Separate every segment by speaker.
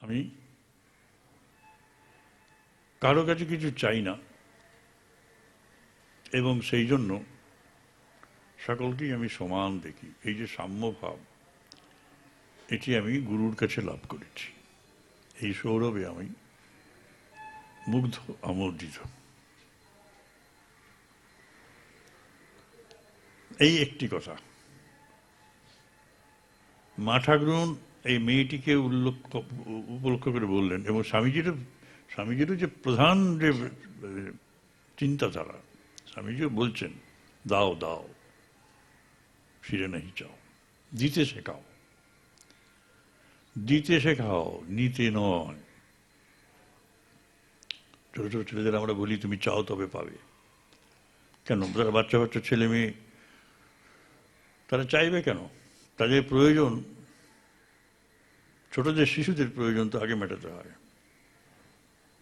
Speaker 1: আমি কারো কাছে কিছু চাই না, এবং সেই জন্য সকলকেই আমি সমান দেখি। এই যে সাম্যভাব, এটি আমি গুরুর কাছে লাভ করেছি। এই সৌরভে আমি মুগ্ধ, আমোদিত। এই একটি কথা মা ঠাকুরুন এই মেয়েটিকে উপলক্ষ করে বললেন, এবং স্বামীজিরও যে প্রধান যে চিন্তাধারা, স্বামীজিও বলছেন দাও দাও ফিরে নাহি চাও, দিতে শেখাও, দিতে শেখাও, নিতে নয়। ছোট ছোট ছেলেদের আমরা বলি তুমি চাও তবে পাবে। কেন? তারা বাচ্চা বাচ্চা ছেলে মেয়ে, তারা চাইবে কেন? তাদের প্রয়োজন, ছোটদের শিশুদের প্রয়োজন তো আগে মেটাতে হয়।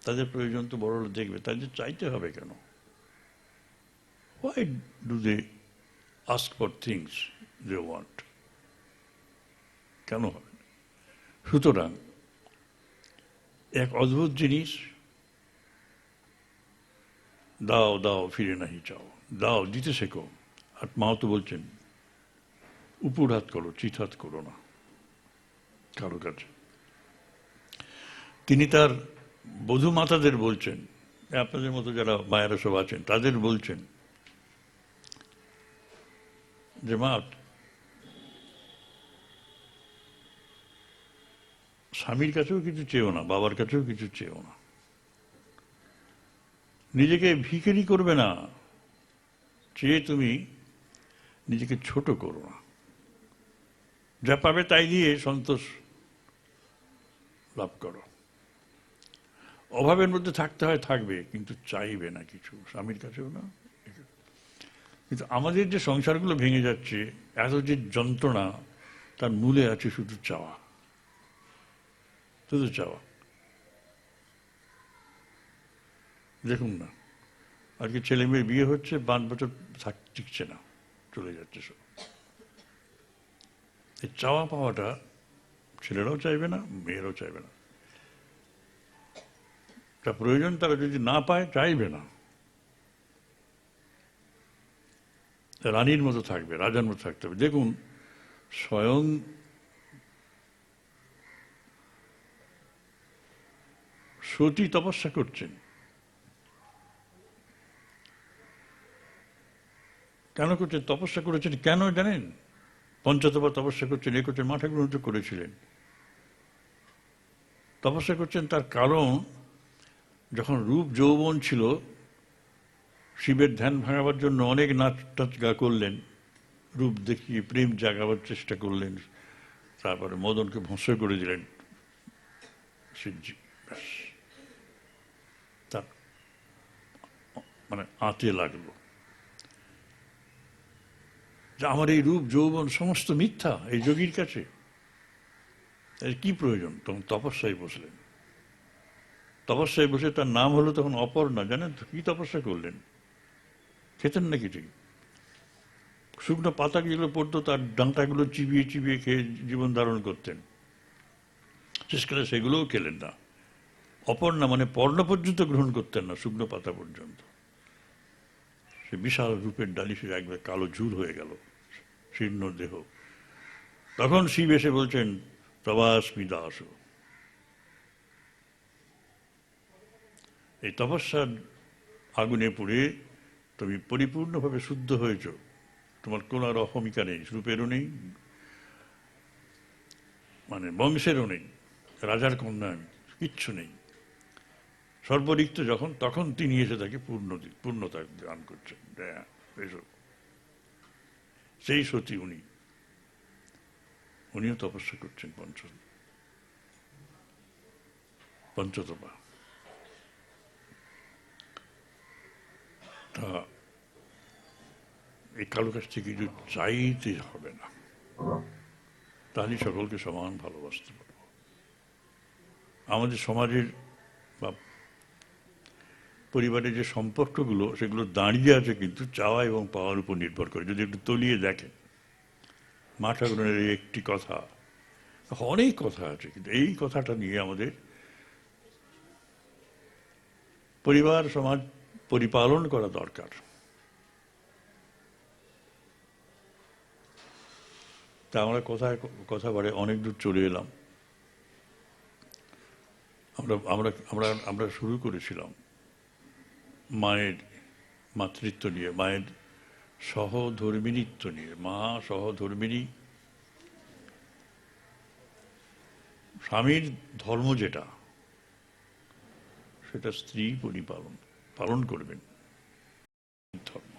Speaker 1: তাদের প্রয়োজন তো বড়রা দেখবে, তাদের চাইতে হবে কেন? Why do they ask for things they want? কেন হবে? সুতরাং এক অদ্ভুত জিনিস, দাও দাও ফিরে নাহি চাও, দাও দিতে শেখো। আর মাও তো বলছেন উপর হাত করো, চিত হাত করো না কারো কাছে। তিনি তার বধূ মাতাদের বলছেন, আপনাদের মতো যারা মায়েরা সব আছেন তাদের বলছেন যে মা, স্বামীর কাছেও কিছু চেয়েও না, বাবার কাছেও কিছু চেয়েও না, নিজেকে ভিখারি করবে না, চেয়ে তুমি নিজেকে ছোট করো না। যা পাবে তাই দিয়ে সন্তোষ লাভ করো। অভাবের মধ্যে থাকতে হয়, থাকবে, কিন্তু চাইবে না কিছু, স্বামীর কাছেও না। কিন্তু আমাদের যে সংসারগুলো ভেঙে যাচ্ছে, এত যে যন্ত্রণা, তার মূলে আছে শুধু চাওয়া, শুধু চাওয়া। দেখুন না, আজকে ছেলে মেয়ের বিয়ে হচ্ছে, 5 বছর টিকছে না, চলে যাচ্ছে সব। এই চাওয়া পাওয়াটা ছেলেরাও চাইবে না, মেয়েরাও চাইবে না। যা প্রয়োজন তারা যদি না পায়, চাইবে না। রানীর মতো থাকবে, রাজার মতো থাকতে হবে। দেখুন, স্বয়ং সতী তপস্যা করছেন। কেন করছেন? তপস্যা করেছেন কেন জানেন? পঞ্চতপা তপস্যা করছেন, এ করছেন, মা ঠাকুরুন তো করেছিলেন। তপস্যা করছেন তার কারণ, যখন রূপ যৌবন ছিল, শিবের ধ্যান ভাঙাবার জন্য অনেক নাচ টাচ গা করলেন, রূপ দেখিয়ে প্রেম জাগাবার চেষ্টা করলেন, তারপরে মদনকে ভস্ম করে দিলেন শিবজি। তার মানে আঁতে লাগলো যে আমার এই রূপ যৌবন সমস্ত মিথ্যা এই যোগীর কাছে, এর কি প্রয়োজন? তখন তপস্যায় বসলেন। তপস্যায় বসে তার নাম হলো তখন অপর্ণা। জানেন তো কি তপস্যা করলেন? খেতেন না কিছুই, শুকনো পাতা যেগুলো পড়তো তার ডাঁটাগুলো চিবিয়ে চিবিয়ে খেয়ে জীবন ধারণ করতেন। শেষকালে সেগুলোও খেলেন না। অপর্ণা মানে পর্ণ পর্যন্ত গ্রহণ করতেন না, শুকনো পাতা পর্যন্ত। সে বিশাল রূপের ডালি সে একবার কালো ঝুল হয়ে গেল, শীর্ণ দেহ। তখন শিব এসে বলছেন প্রবাস্মি দাস। এই তপস্যার আগুনে পুড়ে তুমি পরিপূর্ণভাবে শুদ্ধ হয়েছ, তোমার কোন আর অহমিকা নেই, রূপেরও নেই, মানে বংশেরও নেই, রাজার কন্যা কিচ্ছু নেই, সর্বরিক্ত যখন, তখন তিনি এসে তাকে পূর্ণতা দান করছেন। সেই সতী উনিও তপস্যা করছেন পঞ্চতপা। তা এই কারো কাছ থেকে কিছু চাইতে হবে না, তাহলে সকলকে সমান ভালোবাসতে পারব। আমাদের সমাজের বা পরিবারের যে সম্পর্কগুলো, সেগুলো দাঁড়িয়ে আছে কিন্তু চাওয়া এবং পাওয়ার উপর নির্ভর করে। যদি একটু তলিয়ে দেখেন, মা ঠাকুরের একটি কথা, অনেক কথা আছে, কিন্তু এই কথাটা নিয়ে আমাদের পরিবার সমাজ পরিপালন করা দরকার। তা আমরা কথা বাড়ে অনেক দূর চলে এলাম। আমরা আমরা আমরা আমরা শুরু করেছিলাম মায়ের মাতৃত্ব নিয়ে, মায়ের সহধর্মিণীত্ব নিয়ে। মা সহধর্মিণী, স্বামীর ধর্ম যেটা, সেটা স্ত্রী পালন করবেন। ধর্ম,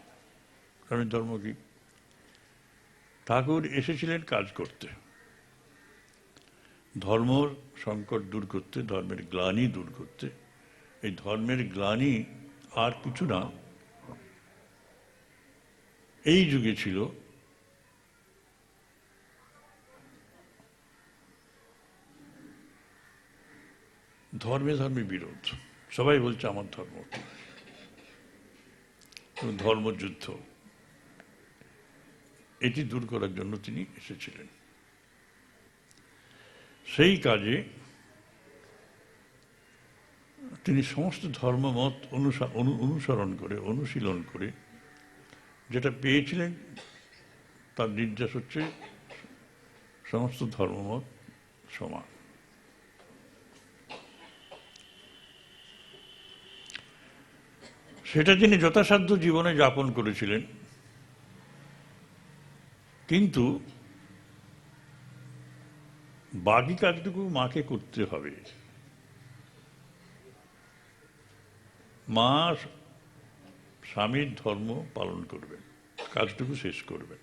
Speaker 1: স্বামীর ধর্ম কি? ঠাকুর এসেছিলেন কাজ করতে, ধর্ম সংকট দূর করতে, ধর্মের গ্লানি দূর করতে। এই ধর্মের গ্লানি আর কিছু না, এই যুগে ছিল ধর্মে ধর্মে বিরোধ। সবাই বলছে আমার ধর্ম, ধর্মযুদ্ধ, এটি দূর করার জন্য তিনি এসেছিলেন। সেই কাজে তিনি সমস্ত ধর্মমত অনুসরণ করে, অনুশীলন করে যেটা পেয়েছিলেন, তার নির্দেশ হচ্ছে সমস্ত ধর্মমত সমান। সেটা তিনি যথাসাধ্য জীবনে যাপন করেছিলেন, কিন্তু বাকি কাজটুকু মাকে করতে হবে। মা স্বামীর ধর্ম পালন করবেন, কাজটুকু শেষ করবেন।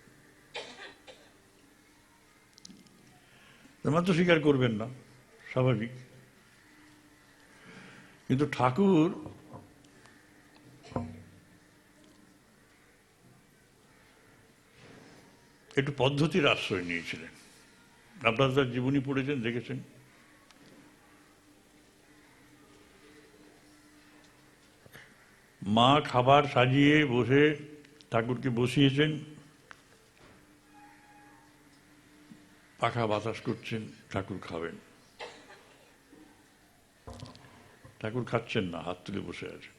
Speaker 1: মা তো স্বীকার করবেন না, স্বাভাবিক। কিন্তু ঠাকুর একটু পদ্ধতির আশ্রয় নিয়েছিলেন। আপনারা তার জীবনী পড়েছেন, দেখেছেন। মা খাবার সাজিয়ে বসে ঠাকুরকে বসিয়েছেন, পাখা বাতাস করছেন, ঠাকুর খাবেন। ঠাকুর খাচ্ছেন না, হাত তুলে বসে আছে।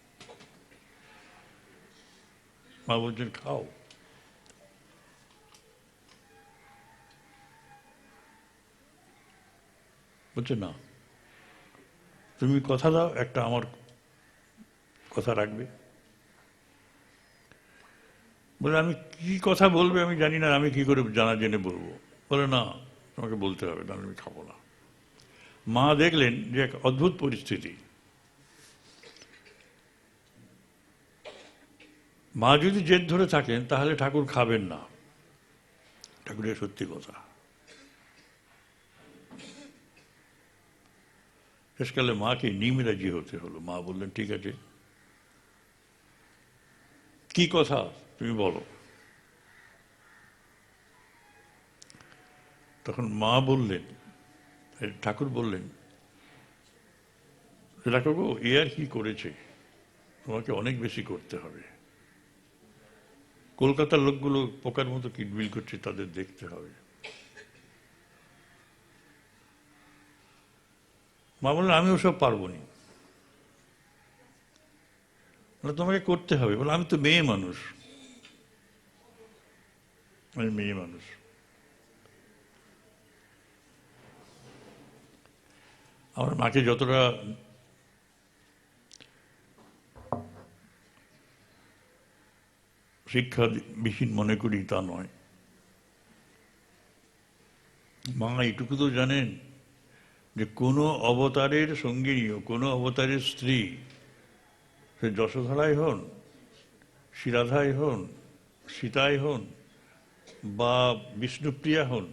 Speaker 1: মা বলছেন খাও। বলছে না, তুমি কথা দাও, একটা আমার কথা রাখবে। বলে আমি কি কথা বলবে আমি জানি না, আমি কি করে জেনে বলবো। বলে না, তোমাকে বলতে হবে, না আমি খাবো না। মা দেখলেন যে এক অদ্ভুত পরিস্থিতি। মা যদি জেদ ধরে থাকেন তাহলে ঠাকুর খাবেন না, ঠাকুরের সত্যি কথা। শেষকালে মাকে নিমরাজি হতে হলো। মা বললেন ঠিক আছে, কি কথা তুমি বলো। তখন মা বললেন, ঠাকুর বললেন, ঠাকুর এ আর কি করেছে, তোমাকে অনেক বেশি করতে হবে। কলকাতার লোকগুলো পোকার মতো কিটবিল করছে, তাদের দেখতে হবে। মা বললেন আমি ওসব পারবো না, তোমাকে করতে হবে। বলে আমি তো মেয়ে মানুষ, আমি মেয়ে মানুষ। আমার মাকে যতটা শিক্ষা বিহীন মনে করি তা নয়। মা এটুকু তো জানেন যে কোনো অবতারের সঙ্গিনী, কোনো অবতারের স্ত্রী, সে যশোধরাই হন, শিরাধাই হন, সীতাই হন, বা বিষ্ণুপ্রিয়া হন,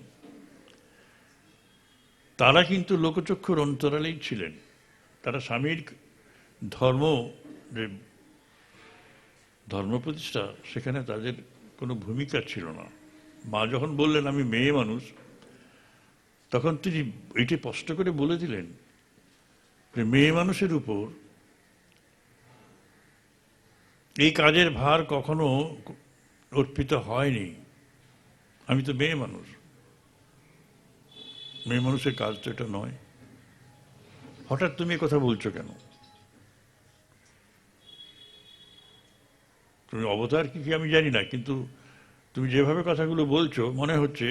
Speaker 1: তারা কিন্তু লোকচক্ষুর অন্তরালেই ছিলেন। তারা স্বামীর ধর্ম প্রতিষ্ঠা, সেখানে তাদের কোনো ভূমিকা ছিল না। মা যখন বললেন আমি মেয়ে মানুষ, তখন তিনি এইটি স্পষ্ট করে বলে দিলেন যে মেয়ে মানুষের উপর এই কাজের ভার কখনো অর্পিত হয়নি, আমি তো মেয়ে মানুষ। মেয়ে মানুষের কাজ তো এটা নয়। হঠাৎ তুমি কথা বলছো কেন? তুমি অবতার কি আমি জানি না, কিন্তু তুমি যেভাবে কথাগুলো বলছো মনে হচ্ছে,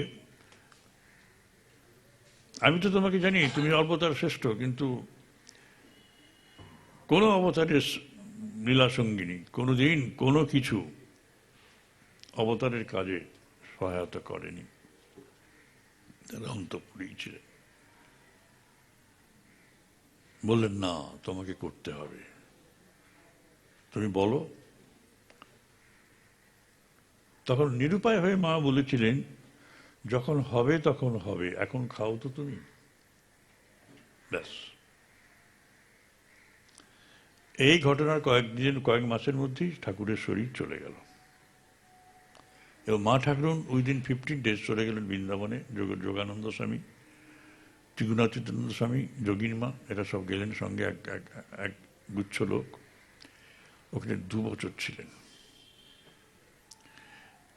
Speaker 1: আমি তো তোমাকে জানি তুমি অবতার শ্রেষ্ঠ, কিন্তু কোনো অবতারের লীলা সঙ্গিনী কোনোদিন কোনো কিছু অবতারের কাজে সহায়তা করেনি, তারা অন্তঃপুরেই ছিলেন। বললেন না, তোমাকে করতে হবে, তুমি বলো। তখন নিরুপায় হয়ে মা বলেছিলেন, যখন হবে তখন হবে, এখন খাও তো তুমি, ব্যাস। এই ঘটনার কয়েক মাসের মধ্যেই ঠাকুরের শরীর চলে গেল, এবং মা ঠাকুরন উইদিন 15 days চলে গেলেন বৃন্দাবনে। যোগানন্দ স্বামী, ত্রিগুণাতীতানন্দ স্বামী, যোগিনী মা, এরা সব গেলেন সঙ্গে, এক গুচ্ছ লোক। ওখানে 2 বছর ছিলেন,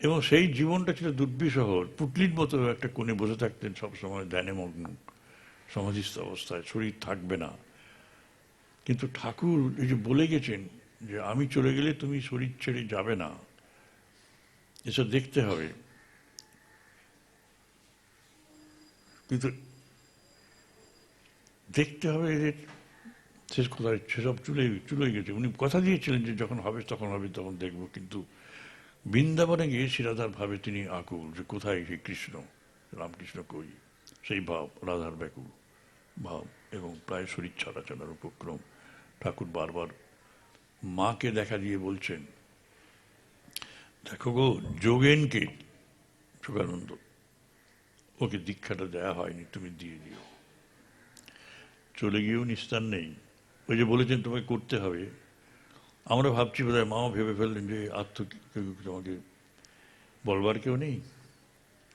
Speaker 1: এবং সেই জীবনটা ছিল দুর্বিষহ। পুটলির মতো একটা কোণে বসে থাকতেন সবসময়, ধ্যানে মগ্ন, সমাধিস্থ অবস্থায়, শরীর থাকবে না। কিন্তু ঠাকুর এই যে বলে গেছেন যে আমি চলে গেলে তুমি শরীর ছেড়ে যাবে না, এসব দেখতে হবে। কিন্তু দেখতে হবে এদের শেষ কোথায়, সেসব চলে গেছে। উনি কথা দিয়েছিলেন যে যখন হবে তখন হবে, তখন দেখব। কিন্তু বৃন্দাবনে গিয়ে শ্রীরাধার ভাবে তিনি আকুল, যে কোথায় সেই কৃষ্ণ, রামকৃষ্ণ কই, সেই ভাব, রাধার ব্যাকুল ভাব, এবং প্রায় শরীর ছাড়ার উপক্রম। ঠাকুর বারবার মাকে দেখা দিয়ে বলছেন, দেখো গো, যোগেনকে, যোগানন্দ, ওকে দীক্ষাটা দেয়া হয়নি, তুমি দিয়ে দিও। চলে গিয়েও নিস্তার নেই। ওই যে বলেছেন তোমাকে করতে হবে, আমরা ভাবছি বোধহয় মাও ভেবে ফেললেন যে তোমাকে বলবার কেউ নেই,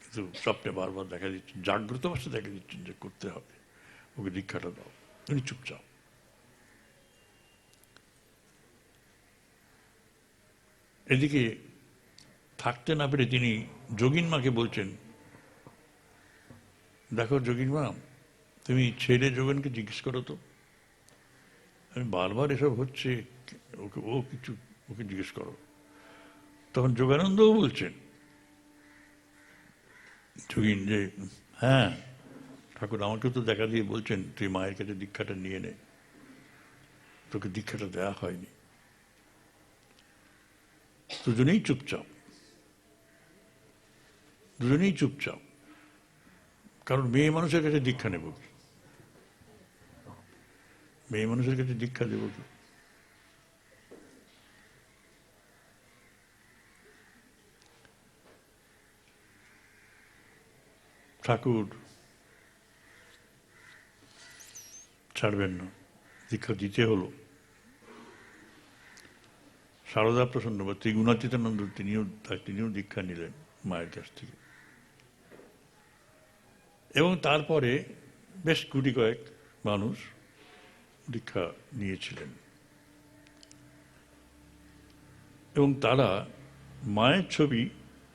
Speaker 1: কিন্তু স্বপ্নে বারবার দেখা দিচ্ছেন, জাগ্রত অবস্থা দেখা দিচ্ছেন যে করতে হবে, ওকে দীক্ষাটা দাও। উনি চুপচাপ। এদিকে থাকতে না পেরে তিনি যোগিন মাকে বলছেন, দেখো যোগিন মা, তুমি ছেলে যোগেনকে জিজ্ঞেস করো তো, আমি বারবার এসব হচ্ছে, ওকে জিজ্ঞেস করো। তখন যোগানন্দও বলছেন, যোগিন, যে হ্যাঁ ঠাকুর আমাকেও তো দেখা দিয়ে বলছেন তুই মায়ের কাছে দীক্ষাটা নিয়ে নে, তোকে দীক্ষাটা দেয়া হয়নি। দুজনেই চুপচাপ, দুজনেই চুপচাপ। কারণ মেয়ে মানুষের কাছে দীক্ষা নেব কি, মেয়ে মানুষের কাছে দীক্ষা দেব কি? ঠাকুর ছাড়বেন না, দীক্ষা দিতে হলো। সারদা প্রসন্ন বা ত্রিগুণাতীতানন্দ তিনিও দীক্ষা নিলেন মায়ের কাছ থেকে, এবং তারপরে বেশ গুটি কয়েক মানুষ দীক্ষা নিয়েছিলেন, এবং তারা মায়ের ছবি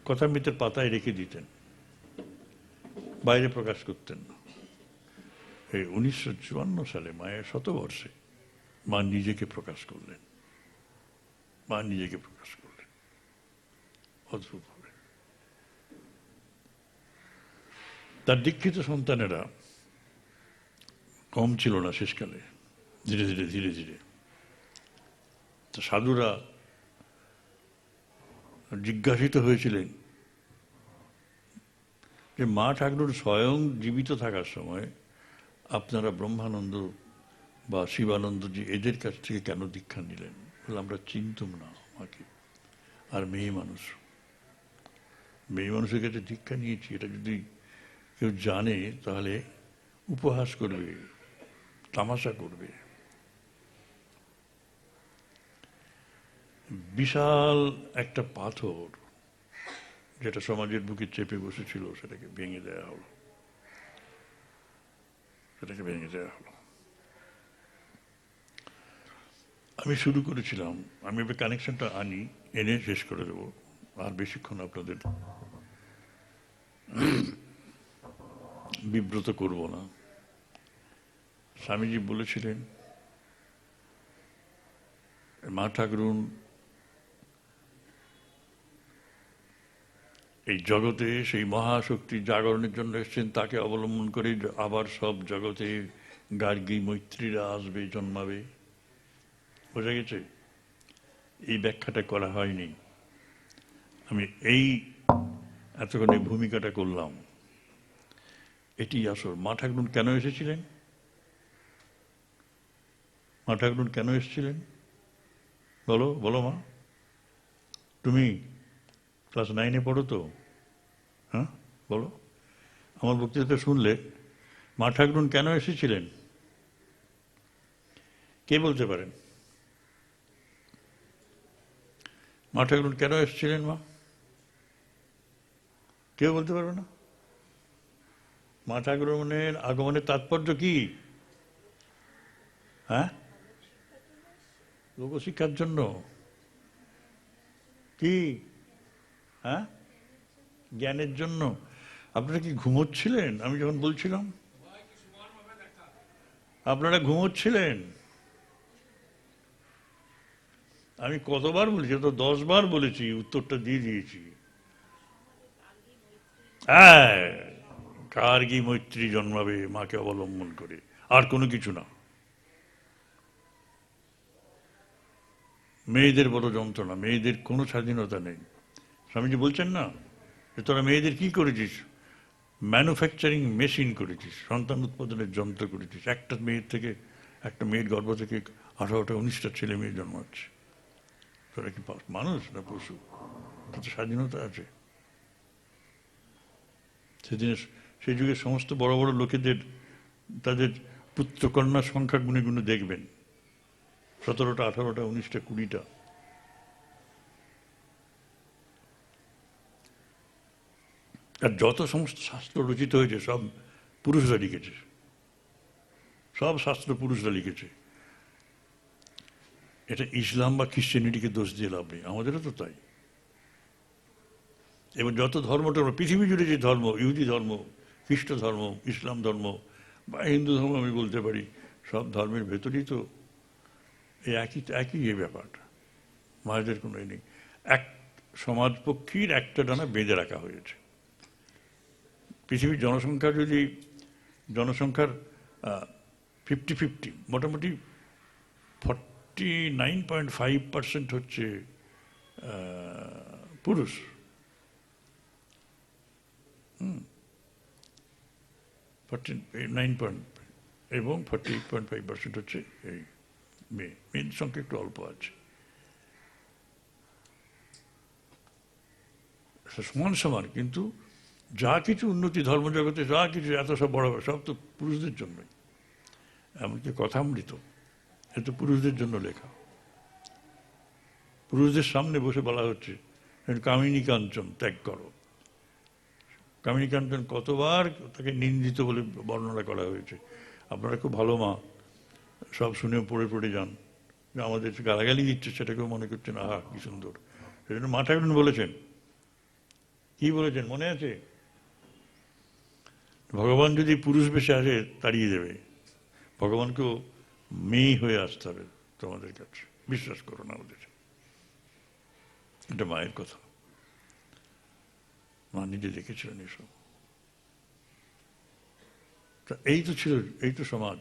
Speaker 1: কথামৃতের পাতায় রেখে দিতেন, বাইরে প্রকাশ করতেন না। এই 1954 সালে মায়ের শতবর্ষে মা নিজেকে প্রকাশ করলেন, মা নিজেকে প্রকাশ করলেন অদ্ভুতভাবে। তার দীক্ষিত সন্তানেরা কম ছিল না শেষকালে, ধীরে ধীরে ধীরে ধীরে। তো সাধুরা জিজ্ঞাসিত হয়েছিলেন যে মা ঠাকুর স্বয়ং জীবিত থাকার সময় আপনারা ব্রহ্মানন্দ বা শিবানন্দজি এদের কাছ থেকে কেন দীক্ষা নিলেন? বলে আমরা চিনতুম না মাকে, আর মেয়ে মানুষের কাছে দীক্ষা নিয়েছি, এটা যদি কেউ জানে তাহলে উপহাস করবে, তামাশা করবে। বিশাল একটা পাথর যেটা সমাজের বুকে চেপে বসেছিল, সেটাকে ভেঙে দেওয়া হলো, আমি শুরু করেছিলাম, আমি এবার কানেকশনটা এনে শেষ করে দেবো, আর বেশিক্ষণ আপনাদের বিব্রত করব না। স্বামীজি বলেছিলেন, মা ঠাকুরুন এই জগতে সেই মহাশক্তি জাগরণের জন্য এসেছেন, তাকে অবলম্বন করে আবার সব জগতে গার্গী মৈত্রীরা আসবে, জন্মাবে। বোঝা গেছে? এই ব্যাখ্যাটা করা হয়নি, আমি এই এতক্ষণে ভূমিকাটা করলাম। এটি আসল। মা ঠাকুরুন কেন এসেছিলেন? মা ঠাকুরুন কেন এসেছিলেন? বলো বলো মা, তুমি ক্লাস 9-এ পড়ো তো? হ্যাঁ বলো, আমার বক্তৃতা শুনলে মা ঠাকুরুন কেন এসেছিলেন? কে বলতে পারেন? মা ঠাকুরুন কেন এসেছিলেন মা? কেউ বলতে পারবে না? মা ঠাকুরুনের আগমনের তাৎপর্য কি? হ্যাঁ, লোকশিক্ষার জন্য। কি? হ্যাঁ, জ্ঞানের জন্য। আপনারা কি ঘুমোচ্ছিলেন আমি যখন বলছিলাম? আপনারা ঘুমোচ্ছিলেন? আমি কতবার বলেছি? তো 10 বার বলেছি, উত্তরটা দিয়ে দিয়েছি। হ্যাঁ, গার্গী মৈত্রী জন্মাবে মাকে অবলম্বন করে, আর কোনো কিছু না। মেয়েদের বড় যন্ত্রণা, মেয়েদের কোনো স্বাধীনতা নেই। স্বামীজি বলছেন না যে তোরা মেয়েদের কি করেছিস? ম্যানুফ্যাকচারিং মেশিন করেছিস, সন্তান উৎপাদনের যন্ত্র করেছিস। একটা মেয়ের থেকে, একটা মেয়ের গর্ভ থেকে 18টা 19টা ছেলে মেয়ে জন্মাচ্ছে। তোরা কি মানুষ না পশু? তাতে স্বাধীনতা আছে? সেদিনে সেই যুগের সমস্ত বড় বড় লোকেদের তাদের পুত্রকন্যার সংখ্যা গুনে গুনে দেখবেন, 17টা 18টা 19টা 20টা। আর যত সমস্ত শাস্ত্র রচিত হয়েছে সব পুরুষরা লিখেছে, সব শাস্ত্র পুরুষরা লিখেছে। এটা ইসলাম বা খ্রিশ্চানিটিকে দোষ দিয়ে লাভ নেই, আমাদেরও তো তাই। এবং যত ধর্মটা পৃথিবী জুড়ে যে ধর্ম, ইহুদি ধর্ম, খ্রিস্ট ধর্ম, ইসলাম ধর্ম বা হিন্দু ধর্ম আমি বলতে পারি, সব ধর্মের ভেতরেই তো এই একই যে ব্যাপারটা, মায়েদের কোনো নেই। এক সমাজপক্ষীর একটা ডানা বেঁধে রাখা হয়েছে। পৃথিবীর জনসংখ্যা যদি জনসংখ্যার 50-50, মোটামুটি 49.5% হচ্ছে পুরুষ, 49 এবং 48.5% হচ্ছে এই মেয়ে। মেয়ের সংখ্যা একটু অল্প আছে। সমান সমান, কিন্তু যা কিছু উন্নতি ধর্মজগতে, যা কিছু এত সব বড় সব তো পুরুষদের জন্যই। এমনকি কথামৃত এ তো পুরুষদের জন্য লেখা। পুরুষদের সামনে বসে বলা হচ্ছে কামিনী কাঞ্চন ত্যাগ করো। কামিনী কাঞ্চন কতবার তাকে নিন্দিত বলে বর্ণনা করা হয়েছে। আপনারা খুব ভালো মা, সব শুনে পড়ে পড়ে যান। আমাদের গালাগালি দিচ্ছে সেটাকেও মনে করছেন আহা কি সুন্দর। সেজন্য মা ঠাকুরুন বলেছেন, কি বলেছেন মনে আছে? ভগবান যদি পুরুষ বেশে আসে তাড়িয়ে দেবে। ভগবানকেও মেয়ে হয়ে আসতে হবে তোমাদের কাছে, বিশ্বাস করো না ওদের। এটা মায়ের কথা, মা নিজে দেখেছিলেন এসব। তা এই তো ছিল, এই তো সমাজ।